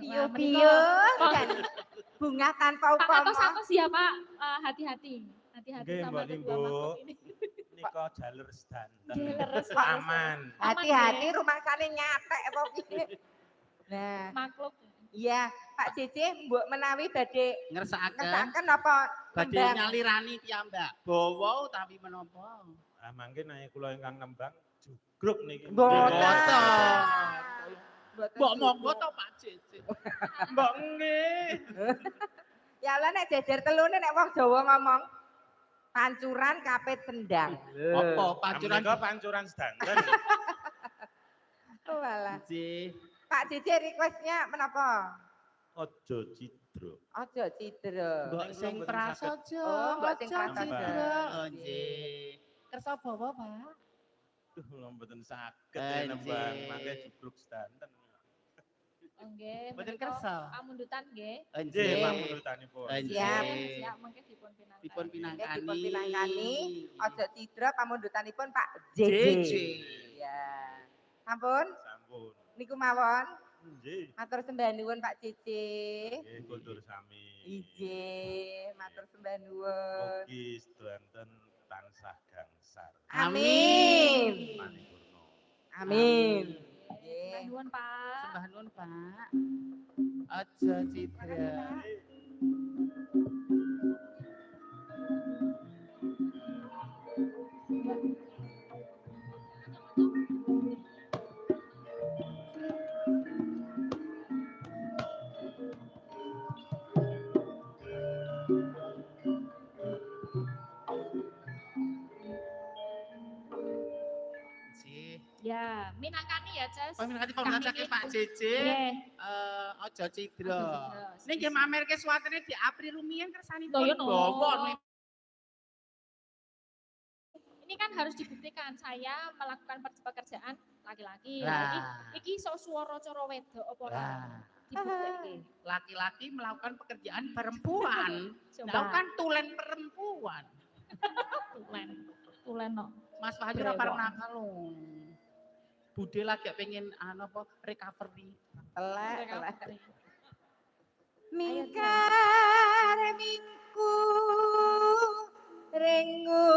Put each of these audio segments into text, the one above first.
Piu-piu dan bunga tanpa Pak upama. Katos ya Pak, hati-hati. Hati-hati Nggih, sama Mbak kedua Limbo. makhluk ini. Nika jalur sedanten. Leres, Aman. Hati-hati rumangsane nyatek apa piye. Nah, Makhluk. iya Pak Cici mbok menawi badhe Ngersakaken ngesaken apa badhe nembang? nyalirani piyambak. Bawa utawi menapa? Ah mangke naya kula ingkang nembang jugruk niki. Mboten. Mbok monggo to Pak Cici. Mbok nggih. Ya Allah nek jejer telune nek wong Jawa ngomong pancuran kapit sendang. Apa pancuran Menika pancuran sedanten. Oh alah. Cici? Pak Cici requestnya menapa? Ojo cidro. Ojo cidra. Mbok sing prasaja. Oh, mbok sing Aja prasaja. cidra. Oh nggih. Kersa bawa, Pak? Duh kula mboten saged nembang mangke jugruk sedanten. Nggih. Mboten menika kersa. Pamundutan nggih. Nggih, pamundutanipun. Siap. Siap mangke dipun pinangkani. Dipun pinangkani. Dipun pinangkani. Ojo cidra pamundutanipun Pak JJ. JJ. Ya. Sampun? Sampun. Niku mawon. Nggih. Matur sembah nuwun Pak Cici. Nggih, kondur sami. Izin, matur sembah nuwun. Mugi sedanten tansah gangsar. Amin. Manipurna. Amin. Sembah nuwun Pak. Sembah nuwun, Pak. Aja cidra. Ya, minangkani ya, Ces. Paminangkani pamundutan Pak JJ. Nggih. Aja cidra. Aja cidra. Ning nggih mamerke swatene di April rumiyin kersanipun. Lho, ya no. Bawa Ini kan harus dibuktikan saya melakukan pekerjaan laki-laki. Lah. Iki sok swara cara wedok apa ora? Lah. Dibuktikan. Laki-laki melakukan pekerjaan perempuan. Coba. Melakukan tulen perempuan. Tulen no. Mas Wahyu ora pareng nakal lho. Bude lagi pengen apa recovery. Telek, telek. Recovery. Mingkar mingku rengu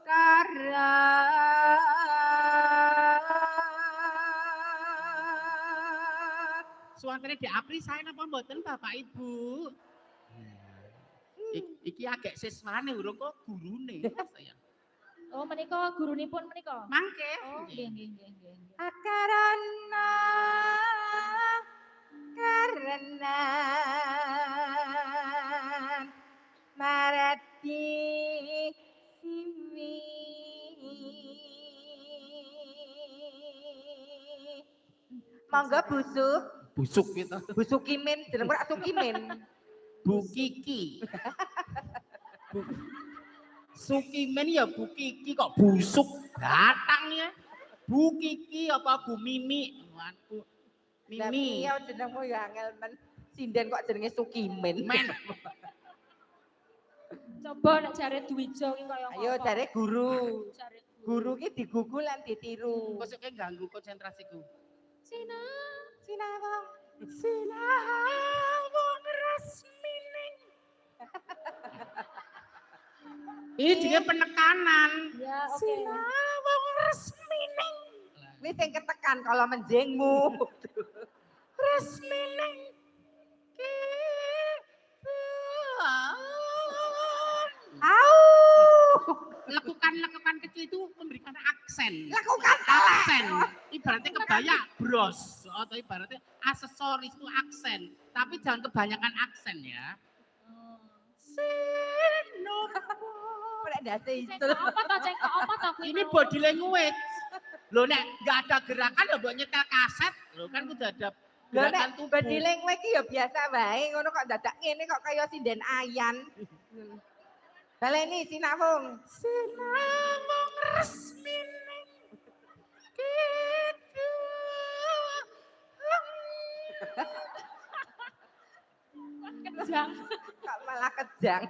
kara Suantene di Apri saya napa mboten Bapak Ibu? Iki agak siswane urung kok gurune sayang. Oh, menika gurunipun menika. Mangke. Oh, nggih. karena marati simi monggo Busuk gitu. busukimin jeneng ora sukimin Bu Kiki. Sukimen ya Bu Kiki kok busuk batang ya. Bu Kiki apa Bu Mimi? Bu Mimi. ya jenengmu ya angel men sinden kok jenenge sukimin Men. Coba nek jare Dwijo ki kaya ayo jare guru Jare guru ki digugul lan ditiru Kok sik ganggu konsentrasiku. Sina. sinawang Sinawang resmining. Ini juga penekanan. Ya, oke. Sinawang resmining. wis sing ketekan kalau menjengmu Resmining. Lekukan kecil itu memberikan aksen. lakukan Aksen. Ibaratnya kebaya bros atau ibaratnya aksesoris itu aksen. Tapi jangan kebanyakan aksen ya. ora ndase Cek itu apa toh? Ini body language. Loh nek nggak ada gerakan ya buat nyetel kaset. Loh kan udah ada lho gerakan nek tubuh. body language ki ya biasa wae ngono kok dadak ngene kok kaya sinden ayan baleni sinawung Sinawang resmining gitu. Kejang. kok malah kejang